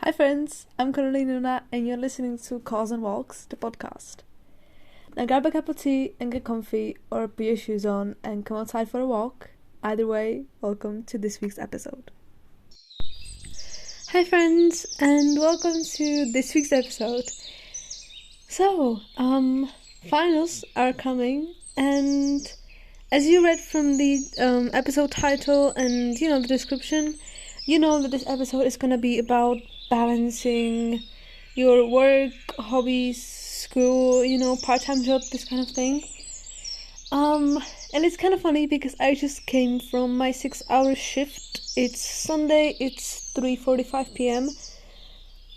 Hi friends, I'm Karoline and you're listening to Calls and Walks, the podcast. Now grab a cup of tea and get comfy or put your shoes on and come outside for a walk. Either way, welcome to this week's episode. Hi friends, and welcome to this week's episode. So, finals are coming, and as you read from the episode title and the description, you know that this episode is gonna be about balancing your work, hobbies, school, part-time job, this kind of thing. And it's kind of funny because I just came from my 6-hour shift. It's Sunday, it's 3:45 p.m.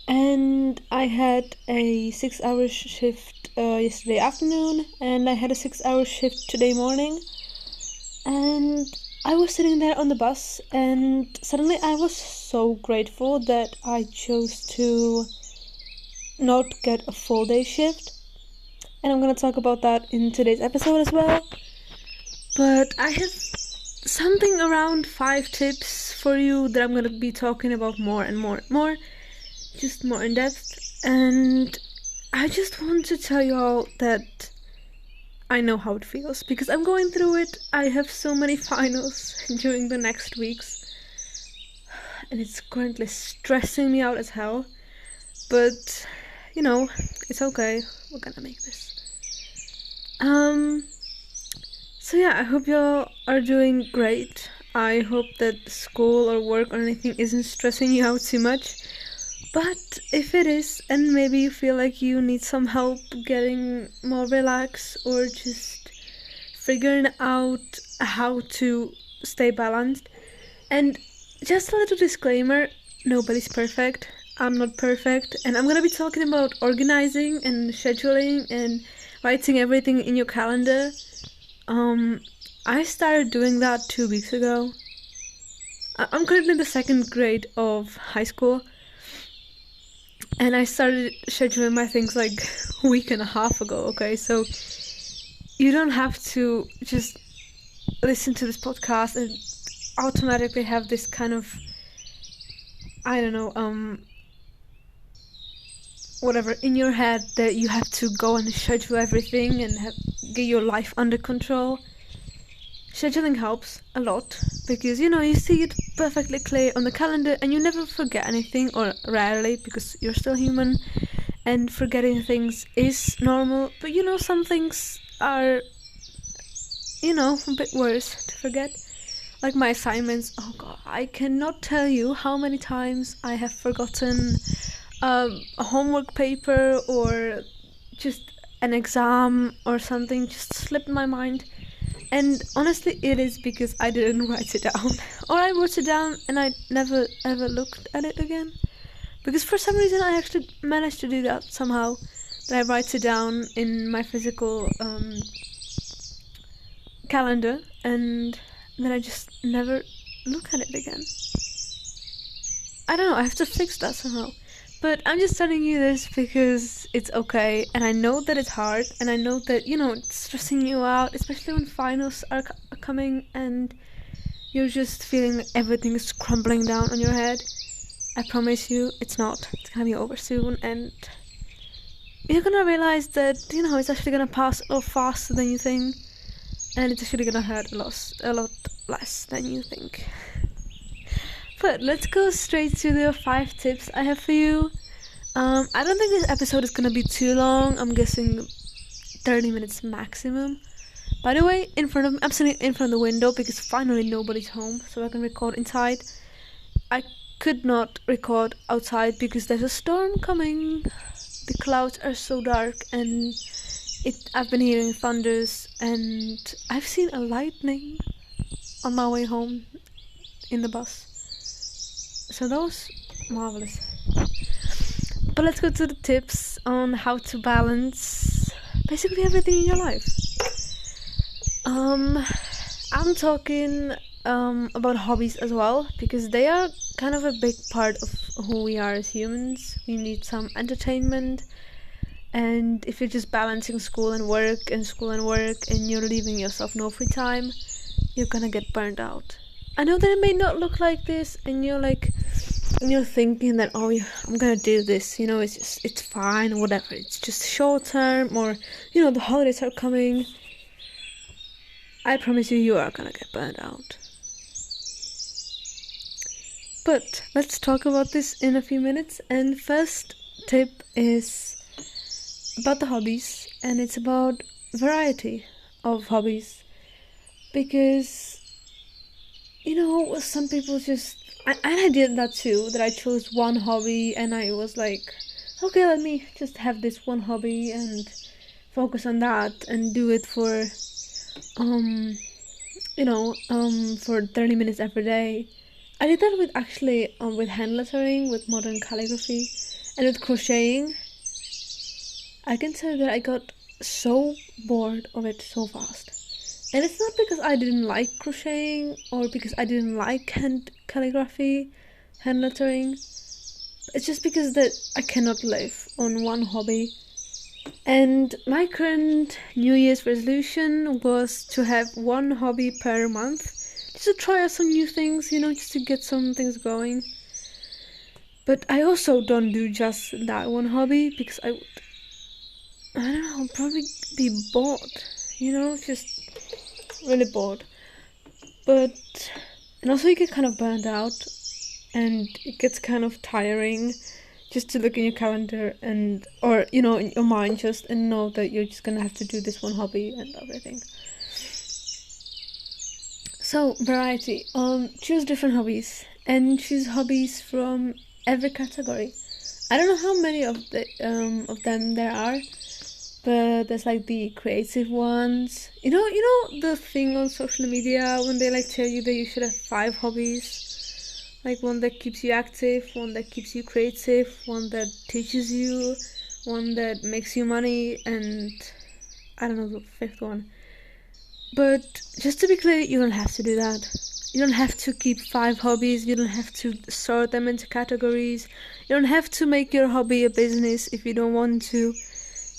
and I had a 6-hour shift yesterday afternoon, and I had a 6-hour shift today morning. And I was sitting there on the bus, and suddenly I was so grateful that I chose to not get a full day shift. And I'm going to talk about that in today's episode as well. But I have something around 5 tips for you that I'm going to be talking about more and more, just more in depth. And I just want to tell you all that I know how it feels because I'm going through it. I have so many finals during the next weeks, and it's currently stressing me out as hell. But it's okay. We're gonna make this. So yeah, I hope y'all are doing great. I hope that school or work or anything isn't stressing you out too much. But if it is, and maybe you feel like you need some help getting more relaxed or just figuring out how to stay balanced. And just a little disclaimer, nobody's perfect. I'm not perfect. And I'm going to be talking about organizing and scheduling and writing everything in your calendar. I started doing that 2 weeks ago. I'm currently in the 2nd grade of high school. And I started scheduling my things like a week and a half ago, okay? So you don't have to just listen to this podcast and automatically have this kind of, whatever in your head that you have to go and schedule everything and get your life under control. Scheduling helps a lot because you see it perfectly clear on the calendar and you never forget anything, or rarely, because you're still human and forgetting things is normal. But some things are a bit worse to forget, like my assignments. Oh god, I cannot tell you how many times I have forgotten a homework paper or just an exam or something just slipped my mind. And honestly, it is because I didn't write it down. Or I wrote it down and I never ever looked at it again. Because for some reason I actually managed to do that somehow. That I write it down in my physical calendar, and then I just never look at it again. I don't know, I have to fix that somehow. But I'm just telling you this because it's okay, and I know that it's hard, and I know that, it's stressing you out, especially when finals are coming and you're just feeling like everything is crumbling down on your head. I promise you, it's not. It's gonna be over soon, and you're gonna realize that, it's actually gonna pass a lot faster than you think, and it's actually gonna hurt a lot less than you think. But let's go straight to the 5 tips I have for you. I don't think this episode is gonna be too long. I'm guessing 30 minutes maximum. By the way, I'm sitting in front of the window because finally nobody's home, so I can record inside. I could not record outside because there's a storm coming. The clouds are so dark, and I've been hearing thunders, and I've seen a lightning on my way home in the bus. So that was marvelous. But let's go to the tips on how to balance basically everything in your life. I'm talking about hobbies as well, because they are kind of a big part of who we are as humans. We need some entertainment, and if you're just balancing school and work and you're leaving yourself no free time, you're gonna get burned out. I know that it may not look like this, and you're like, and you're thinking that, oh yeah, I'm gonna do this, it's fine, whatever, it's just short term, or the holidays are coming, I promise you are gonna get burned out. But let's talk about this in a few minutes. And first tip is about the hobbies, and it's about variety of hobbies. Because, some people just... I did that too, that I chose one hobby and I was like, okay, let me just have this one hobby and focus on that and do it for, for 30 minutes every day. I did that with hand lettering, with modern calligraphy, and with crocheting. I can tell you that I got so bored of it so fast. And it's not because I didn't like crocheting or because I didn't like hand calligraphy, hand lettering. It's just because that I cannot live on one hobby. And my current New Year's resolution was to have one hobby per month. Just to try out some new things, just to get some things going. But I also don't do just that one hobby because I don't know, probably be bored, just really bored. And also you get kind of burned out, and it gets kind of tiring just to look in your calendar or in your mind just and know that you're just gonna have to do this one hobby and everything. So variety, choose different hobbies and choose hobbies from every category. I don't know how many of them there are, but there's like the creative ones. You know the thing on social media when they like tell you that you should have 5 hobbies. Like one that keeps you active, one that keeps you creative, one that teaches you, one that makes you money, and I don't know the 5th one. But just to be clear, you don't have to do that. You don't have to keep 5 hobbies. You don't have to sort them into categories. You don't have to make your hobby a business if you don't want to.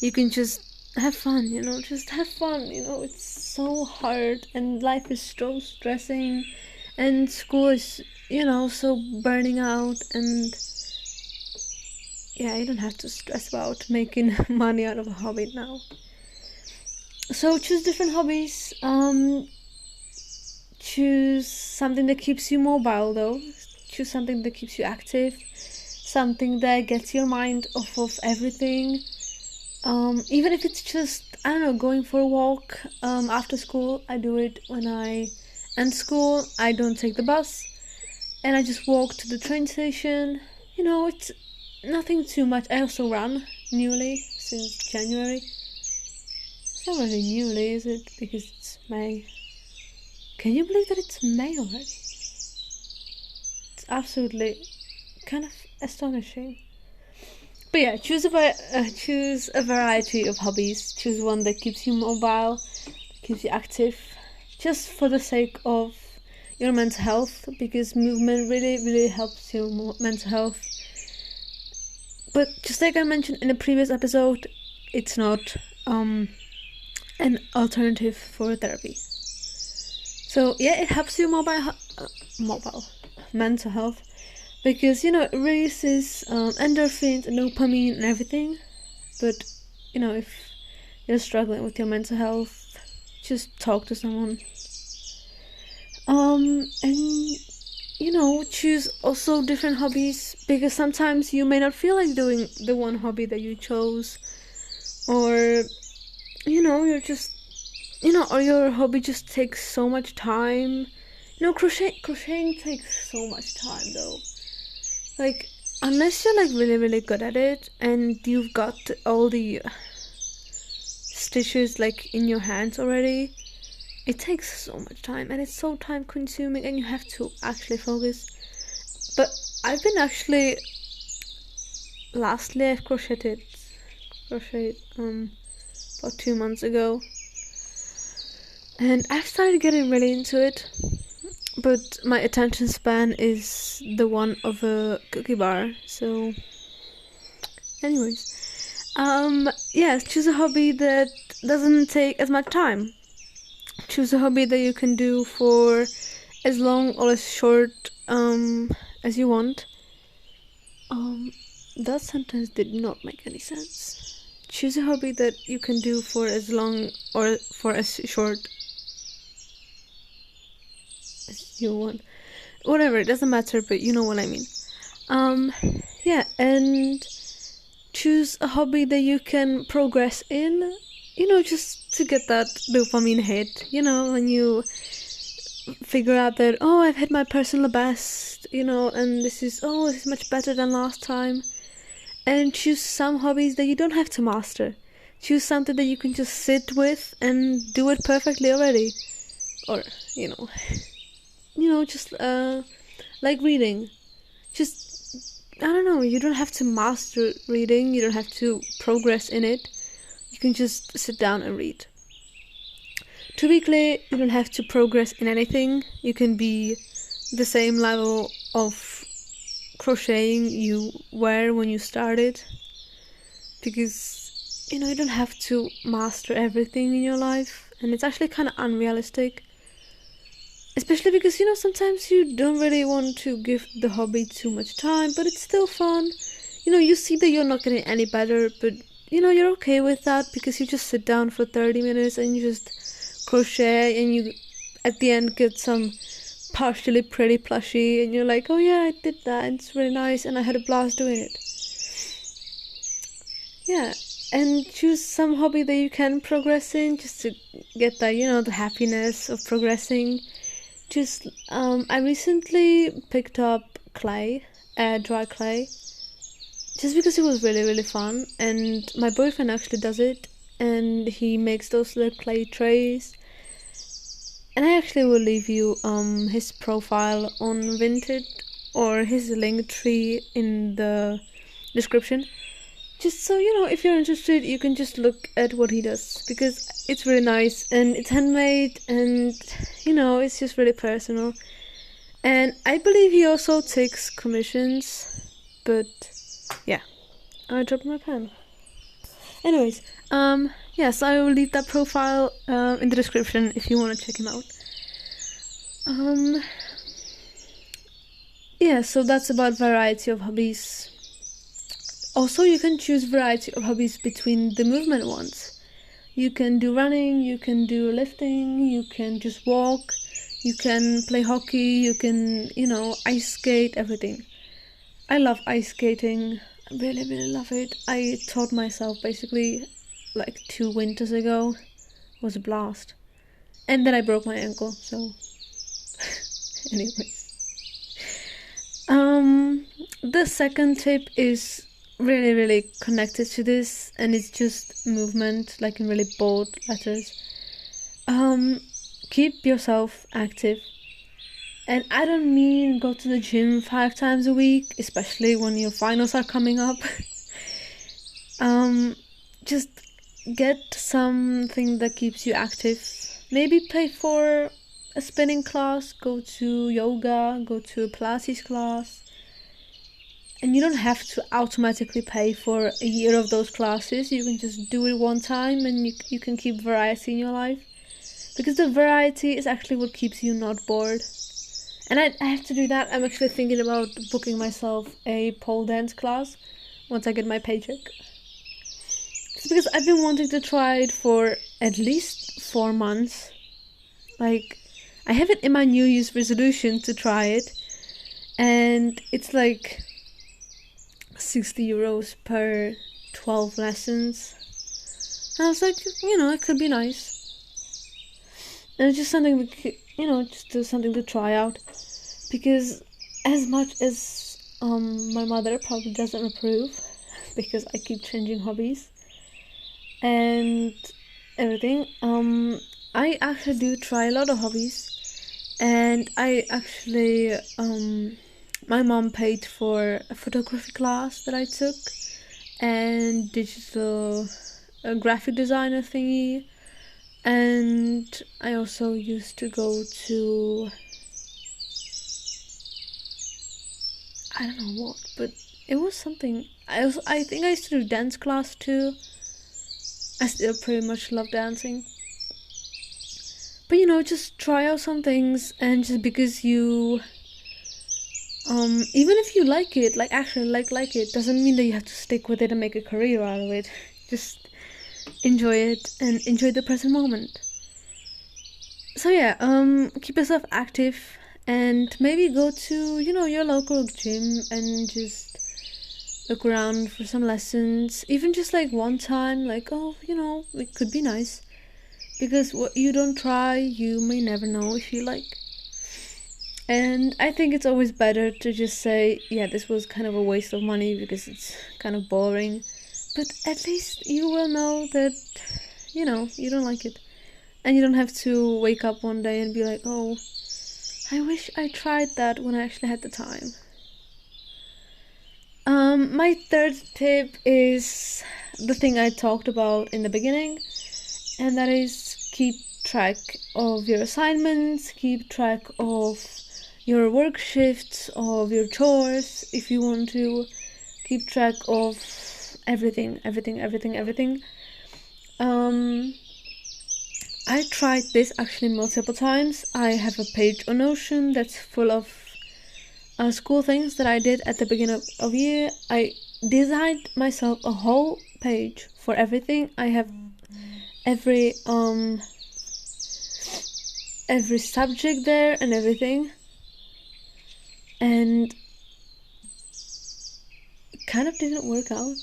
You can just have fun, just have fun, it's so hard and life is so stressing and school is, so burning out, and yeah, you don't have to stress about making money out of a hobby now. So choose different hobbies, choose something that keeps you mobile though, choose something that keeps you active, something that gets your mind off of everything. Even if it's just, I don't know, going for a walk after school. I do it when I end school. I don't take the bus and I just walk to the train station. It's nothing too much. I also run newly since January. It's not really newly, is it? Because it's May. Can you believe that it's May already? It's absolutely kind of astonishing. But yeah, choose a variety of hobbies. Choose one that keeps you mobile, keeps you active, just for the sake of your mental health, because movement really, really helps your mental health. But just like I mentioned in a previous episode, it's not an alternative for therapy. So yeah, it helps your mental health. Because, it releases endorphins and dopamine and everything. But, if you're struggling with your mental health, just talk to someone. And, choose also different hobbies. Because sometimes you may not feel like doing the one hobby that you chose. Or, you're just, or your hobby just takes so much time. Crocheting takes so much time though. Like, unless you're like really, really good at it and you've got all the stitches like in your hands already, it takes so much time and it's so time consuming and you have to actually focus. But I've been lastly I've crocheted about 2 months ago, and I've started getting really into it. But my attention span is the one of a cookie bar, so anyways. Yes, choose a hobby that doesn't take as much time. Choose a hobby that you can do for as long or as short as you want. That sentence did not make any sense. Choose a hobby that you can do for as long or for as short as you want. Whatever, it doesn't matter, but you know what I mean. Yeah, and choose a hobby that you can progress in, just to get that dopamine hit, when you figure out that, oh, I've hit my personal best, and this is much better than last time. And choose some hobbies that you don't have to master. Choose something that you can just sit with and do it perfectly already. Or, just like reading. Just, I don't know, you don't have to master reading, you don't have to progress in it. You can just sit down and read. To be clear, you don't have to progress in anything. You can be the same level of crocheting you were when you started, because you don't have to master everything in your life, and it's actually kind of unrealistic, especially because sometimes you don't really want to give the hobby too much time, but it's still fun. You see that you're not getting any better, but you're okay with that, because you just sit down for 30 minutes and you just crochet, and you at the end get some partially pretty plushie, and you're like, oh yeah, I did that, and it's really nice, and I had a blast doing it. Yeah, and choose some hobby that you can progress in, just to get that, the happiness of progressing. Just, I recently picked up clay, dry clay, just because it was really, really fun, and my boyfriend actually does it, and he makes those little clay trays. And I actually will leave you his profile on Vinted, or his link tree in the description. Just so if you're interested, you can just look at what he does, because it's really nice and it's handmade, and it's just really personal. And I believe he also takes commissions, but yeah, I dropped my pen. Anyways, yes, I will leave that profile in the description if you want to check him out. Yeah, so that's about variety of hobbies. Also, you can choose variety of hobbies between the movement ones. You can do running, you can do lifting, you can just walk, you can play hockey, you can, ice skate, everything. I love ice skating. I really, really love it. I taught myself basically like 2 winters ago. It was a blast. And then I broke my ankle, so anyways. The second tip is really, really connected to this, and it's just movement, like in really bold letters. Keep yourself active. And I don't mean go to the gym 5 times a week, especially when your finals are coming up. Just get something that keeps you active. Maybe pay for a spinning class, go to yoga, go to a Pilates class. And you don't have to automatically pay for a year of those classes. You can just do it one time, and you can keep variety in your life. Because the variety is actually what keeps you not bored. And I have to do that. I'm actually thinking about booking myself a pole dance class once I get my paycheck. It's because I've been wanting to try it for at least 4 months. Like, I have it in my New Year's resolution to try it. And it's like €60 per 12 lessons. And I was like, it could be nice. And it's just something just something to try out. Because as much as my mother probably doesn't approve, because I keep changing hobbies and everything, I actually do try a lot of hobbies. And I actually, my mom paid for a photography class that I took, and digital graphic designer thingy. And I also used to go to, I don't know what, but it was something. I think I used to do dance class too. I still pretty much love dancing. But just try out some things, and just because you even if you like it, like actually like it, doesn't mean that you have to stick with it and make a career out of it. Just enjoy it and enjoy the present moment. So yeah, keep yourself active and maybe go to, your local gym and just look around for some lessons. Even just like one time, like, oh, it could be nice. Because what you don't try, you may never know if you like. And I think it's always better to just say, yeah, this was kind of a waste of money because it's kind of boring. But at least you will know that, you don't like it. And you don't have to wake up one day and be like, oh, I wish I tried that when I actually had the time. My third tip is the thing I talked about in the beginning, and that is keep track of your assignments, keep track of your work shifts, of your chores, if you want to, keep track of everything. I tried this actually multiple times. I have a page on Notion that's full of school things that I did at the beginning of year. I designed myself a whole page for everything. I have every subject there and everything, and it kind of didn't work out.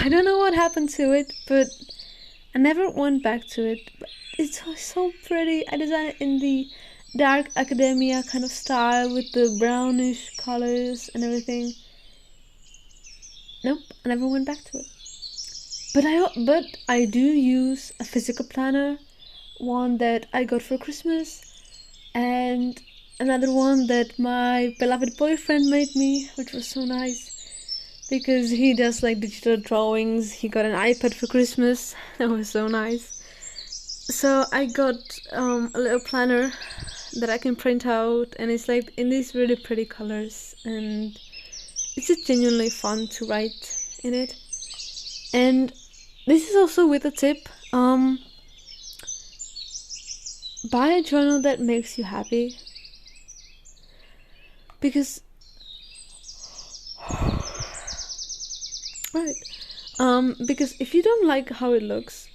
I don't know what happened to it, but I never went back to it. But it's so pretty. I designed it in the dark academia kind of style with the brownish colors and everything. Nope, I never went back to it. But I do use a physical planner, one that I got for Christmas, and another one that my beloved boyfriend made me, which was so nice because he does like digital drawings. He got an iPad for Christmas. That was so nice. So I got a little planner that I can print out, and it's like in these really pretty colors, and it's just genuinely fun to write in it. And this is also with a tip. Buy a journal that makes you happy, because because if you don't like how it looks,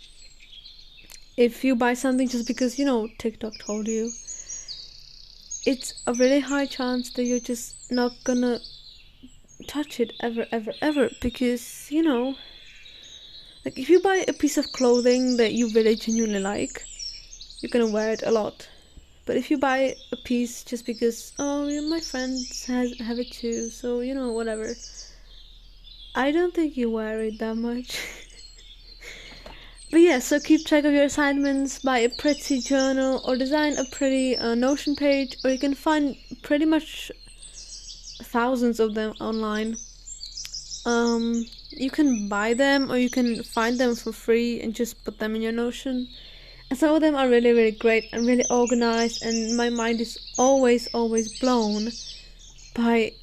if you buy something just because TikTok told you, it's a really high chance that you're just not gonna touch it ever, because like if you buy a piece of clothing that you really genuinely like, you're gonna wear it a lot. But if you buy a piece just because, oh, my friends have it too, so whatever, I don't think you wear it that much. But yeah, so keep track of your assignments, buy a pretty journal, or design a pretty Notion page, or you can find pretty much thousands of them online. You can buy them, or you can find them for free and just put them in your Notion. And some of them are really, really great and really organized, and my mind is always blown by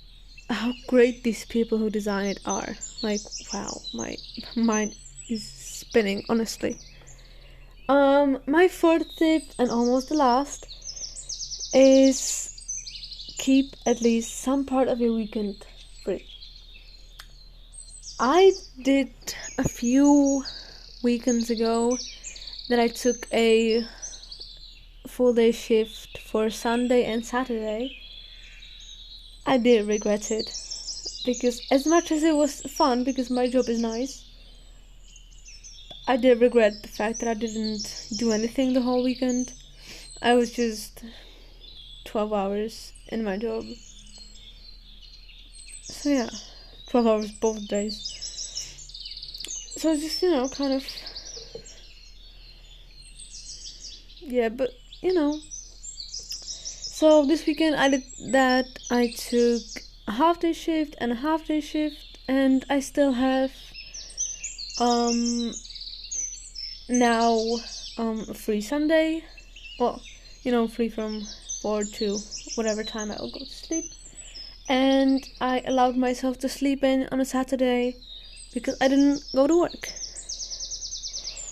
how great these people who design it are. Like, wow, my mind is spinning, honestly. My fourth tip, and almost the last, is keep at least some part of your weekend free. I did a few weekends ago that I took a full day shift for Sunday and Saturday. I did regret it, because as much as it was fun, because my job is nice, I did regret the fact that I didn't do anything the whole weekend. I was just 12 hours in my job. So yeah, 12 hours both days. So it's just, kind of... Yeah, but, So this weekend I did that. I took a half-day shift and a half-day shift, and I still have now a free Sunday. Well, free from 4 to whatever time I will go to sleep. And I allowed myself to sleep in on a Saturday because I didn't go to work.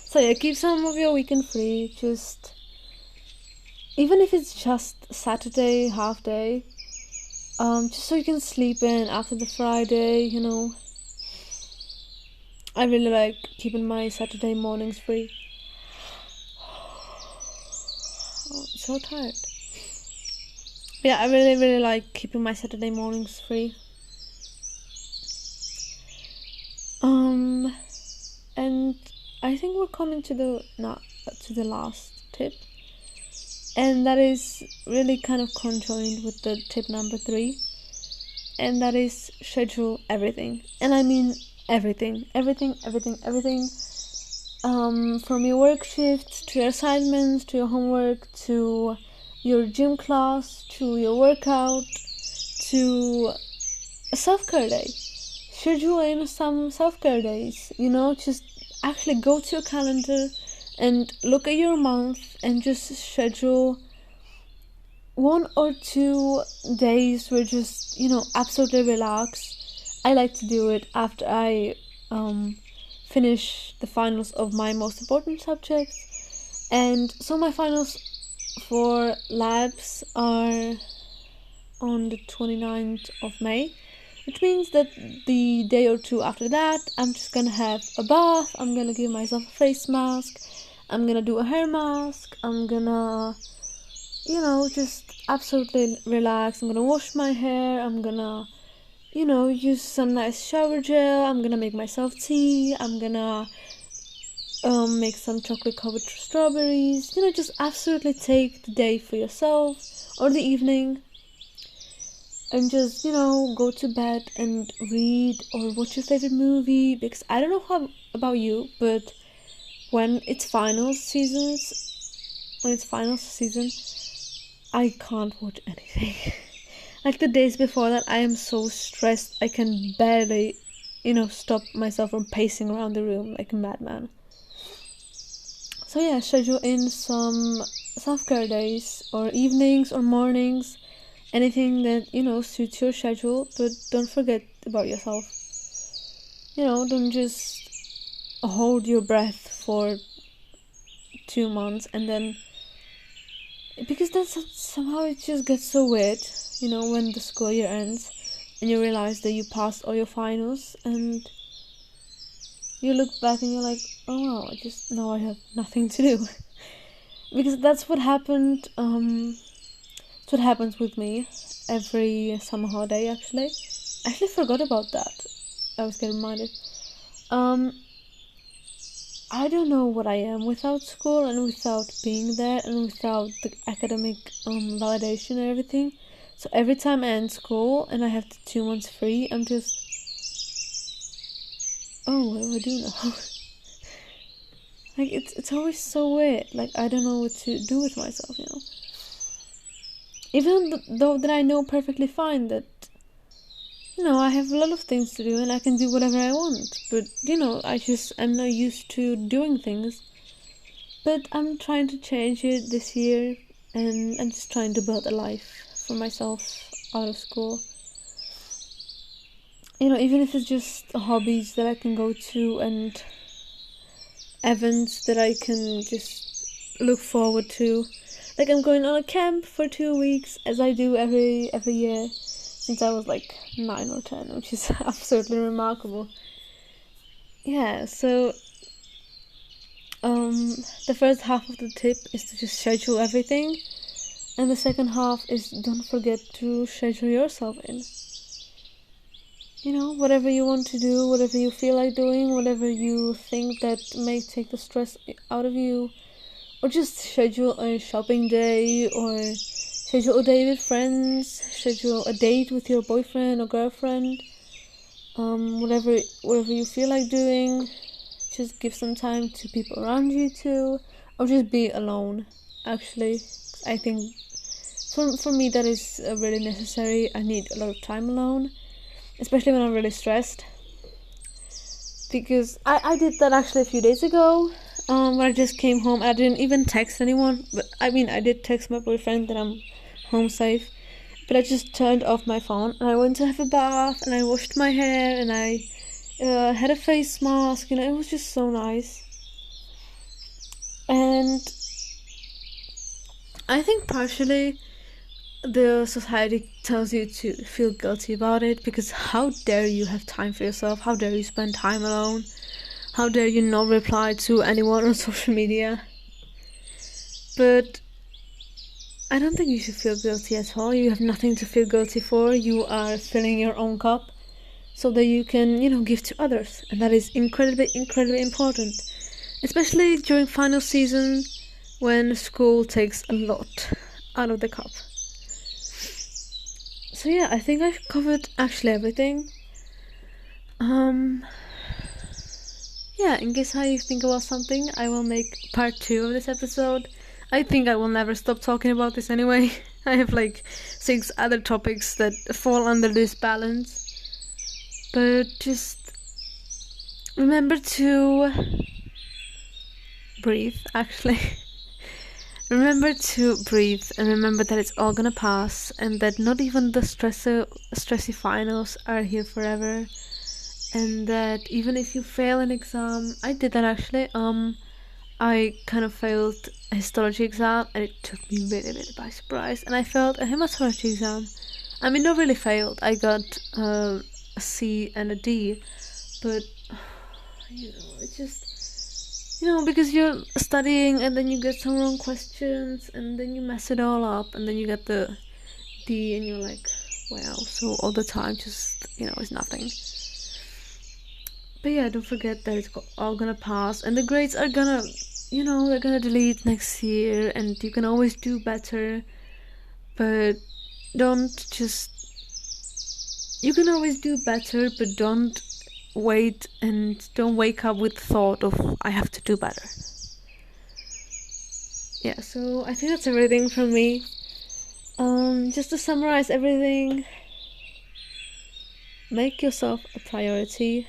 So yeah, keep some of your weekend free. Just, even if it's just Saturday half day, just so you can sleep in after the Friday, I really like keeping my Saturday mornings free. Oh, I'm so tired. Yeah, I really, really like keeping my Saturday mornings free. And I think we're coming to the last tip, and that is really kind of conjoined with the tip number 3, and that is schedule everything. And I mean everything. From your work shifts to your assignments to your homework to your gym class to your workout to a self-care day. Schedule in some self-care days, just actually go to your calendar and look at your month and just schedule 1 or 2 days where just, absolutely relax. I like to do it after I finish the finals of my most important subjects. And so my finals for labs are on the 29th of May, which means that the day or 2 after that, I'm just gonna have a bath, I'm gonna give myself a face mask, I'm gonna do a hair mask, I'm gonna, just absolutely relax, I'm gonna wash my hair, I'm gonna, use some nice shower gel, I'm gonna make myself tea, I'm gonna make some chocolate covered strawberries, just absolutely take the day for yourself, or the evening, and just, go to bed and read or watch your favorite movie. Because I don't know how about you, but when it's finals season, I can't watch anything. Like the days before that, I am so stressed, I can barely, stop myself from pacing around the room like a madman. So yeah, schedule in some self-care days or evenings or mornings, anything that, suits your schedule, but don't forget about yourself. Don't just hold your breath for 2 months and then, because then somehow it just gets so weird, when the school year ends and you realize that you passed all your finals and you look back and you're like, oh wow, now I have nothing to do. Because that's what happened, that's what happens with me every summer holiday. I actually forgot about that. I was getting reminded. I don't know what I am without school and without being there and without the academic validation and everything. So every time I end school and I have the 2 months free, I'm just, oh, what do I do now? Like it's always so weird. Like I don't know what to do with myself, Even though that I know perfectly fine that, I have a lot of things to do and I can do whatever I want. But, I'm not used to doing things. But I'm trying to change it this year, and I'm just trying to build a life for myself out of school. Even if it's just hobbies that I can go to and events that I can just look forward to. Like I'm going on a camp for 2 weeks, as I do every year since I was like 9 or 10, which is absolutely remarkable. Yeah, so the first half of the tip is to just schedule everything, and the second half is don't forget to schedule yourself in. Whatever you want to do, whatever you feel like doing, whatever you think that may take the stress out of you, or just schedule a shopping day, or schedule a day with friends, schedule a date with your boyfriend or girlfriend, whatever you feel like doing. Just give some time to people around you too, or just be alone. Actually, I think for me that is really necessary. I need a lot of time alone, especially when I'm really stressed, because I did that actually a few days ago, when I just came home. I didn't even text anyone, but I did text my boyfriend that I'm home safe, but I just turned off my phone and I went to have a bath and I washed my hair and I had a face mask, it was just so nice. And I think partially the society tells you to feel guilty about it, because how dare you have time for yourself? How dare you spend time alone? How dare you not reply to anyone on social media? But I don't think you should feel guilty at all. You have nothing to feel guilty for. You are filling your own cup so that you can, give to others. And that is incredibly, incredibly important. Especially during final season when school takes a lot out of the cup. So yeah, I think I've covered actually everything. Yeah, in case I think about something, I will make part 2 of this episode. I think I will never stop talking about this anyway. I have like 6 other topics that fall under this balance. But just remember to breathe, actually. Remember to breathe and remember that it's all gonna pass, and that not even the stressy finals are here forever. And that even if you fail an exam, I did that actually. I kind of failed a histology exam, and it took me really, really by surprise. And I failed a hematology exam. I mean, not really failed. I got a C and a D, but it's just because you're studying and then you get some wrong questions and then you mess it all up and then you get the D and you're like, wow. So all the time, just it's nothing. But yeah, don't forget that it's all gonna pass, and the grades are gonna, they're gonna delete next year, and you can always do better. But you can always do better, but don't wait and don't wake up with the thought of, I have to do better. Yeah, so I think that's everything from me. Just to summarize everything, make yourself a priority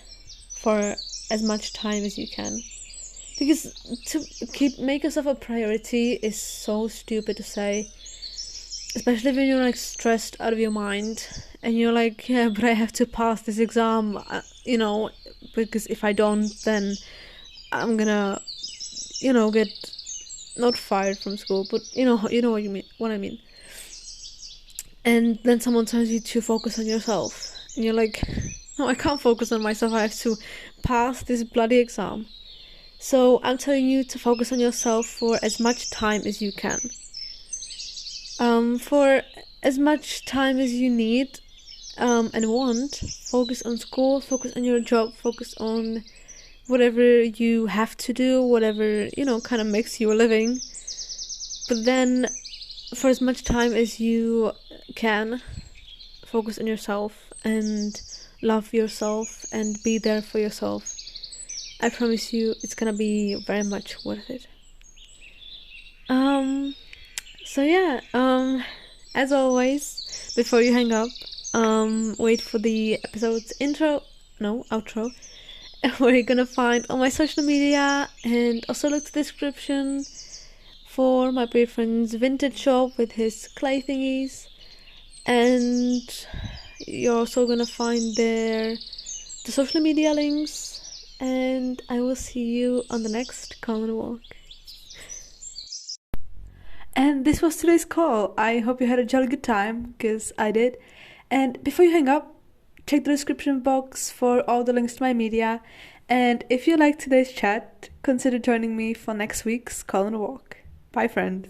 for as much time as you can, because to make yourself a priority is so stupid to say, especially when you're like stressed out of your mind and you're like, yeah, but I have to pass this exam, because if I don't, then I'm gonna get not fired from school, but you know what I mean. And then someone tells you to focus on yourself, and you're like, no, I can't focus on myself, I have to pass this bloody exam. So I'm telling you to focus on yourself for as much time as you can. For as much time as you need and want. Focus on school, focus on your job, focus on whatever you have to do, whatever, kind of makes you a living. But then for as much time as you can, focus on yourself and love yourself and be there for yourself. I promise you it's gonna be very much worth it. So yeah, as always, before you hang up, wait for the episode's outro, where you're gonna find all my social media, and also look to the description for my boyfriend's vintage shop with his clay thingies, and you're also gonna find there the social media links, and I will see you on the next common walk. And this was today's call. I hope you had a jolly good time, because I did. And before you hang up, check the description box for all the links to my media. And if you liked today's chat, consider joining me for next week's Call and Walk. Bye, friend.